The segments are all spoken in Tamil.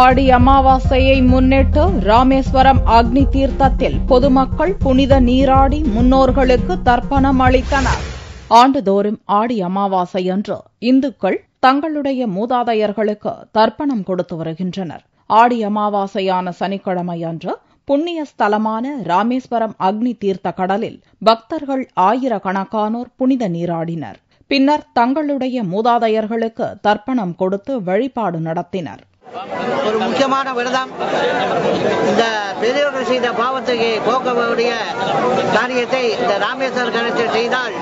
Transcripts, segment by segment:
ஆடி அமாவாசையை முன்னிட்டு ராமேஸ்வரம் அக்னி தீர்த்தத்தில் பொதுமக்கள் புனித நீராடி முன்னோர்களுக்கு தர்ப்பணம் அளித்தனர். ஆண்டுதோறும் ஆடி அமாவாசையன்று இந்துக்கள் தங்களுடைய மூதாதையர்களுக்கு தர்ப்பணம் கொடுத்து வருகின்றனர். ஆடி அமாவாசையான சனிக்கிழமை அன்று புண்ணிய ஸ்தலமான ராமேஸ்வரம் அக்னி தீர்த்த கடலில் பக்தர்கள் ஆயிரக்கணக்கானோர் புனித நீராடினர். பின்னர் தங்களுடைய மூதாதையர்களுக்கு தர்ப்பணம் கொடுத்து வழிபாடு நடத்தினர். ஒரு முக்கியமான விரதம். இந்த பெரியவர்கள் செய்த பாவத்துக்கு போக்கக்கூடிய காரியத்தை இந்த ராமேஸ்வர கணத்தில் செய்தால்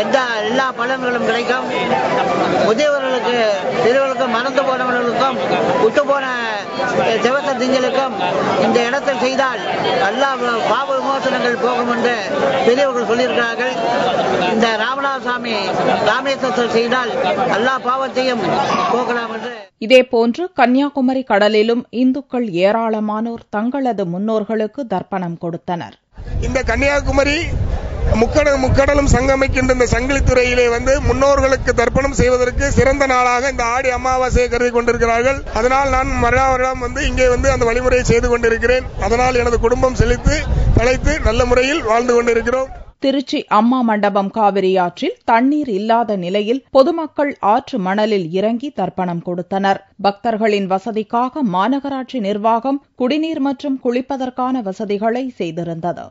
எல்லா பலன்களும் கிடைக்கும். முதியவர்களுக்கு, பெரியவர்களுக்கும், மறந்து போனவர்களுக்கும், விட்டு போன தேவத்த திங்களுக்கும் இந்த இடத்தில் செய்தால் எல்லா பாவ விமோசனங்கள் போகும் என்று பெரியவர்கள் சொல்லியிருக்கிறார்கள். இந்த ராமநாதசாமி ராமேஸ்வரத்தில் செய்தால் எல்லா பாவத்தையும் போகலாம் என்று. இதேபோன்று கன்னியாகுமரி கடலிலும் இந்துக்கள் ஏராளமானோர் தங்களது முன்னோர்களுக்கு தர்ப்பணம் கொடுத்தனர். இந்த கன்னியாகுமரி முக்கடலும் சங்கமிக்கின்ற இந்த சங்கிலித்துறையிலே முன்னோர்களுக்கு தர்ப்பணம் செய்வதற்கு சிறந்த நாளாக இந்த ஆடி அமாவாசையை கருதி கொண்டிருக்கிறார்கள். அதனால் நான் மறுநாள் இங்கே அந்த வழிமுறையை செய்து கொண்டிருக்கிறேன். அதனால் எனது குடும்பம் செழித்து தழைத்து நல்ல முறையில் வாழ்ந்து கொண்டிருக்கிறோம். திருச்சி அம்மா மண்டபம் காவிரி ஆற்றில் தண்ணீர் இல்லாத நிலையில் பொதுமக்கள் ஆற்று மணலில் இறங்கி தர்ப்பணம் கொடுத்தனர். பக்தர்களின் வசதிக்காக மாநகராட்சி நிர்வாகம் குடிநீர் மற்றும் குளிப்பதற்கான வசதிகளை செய்திருந்தது.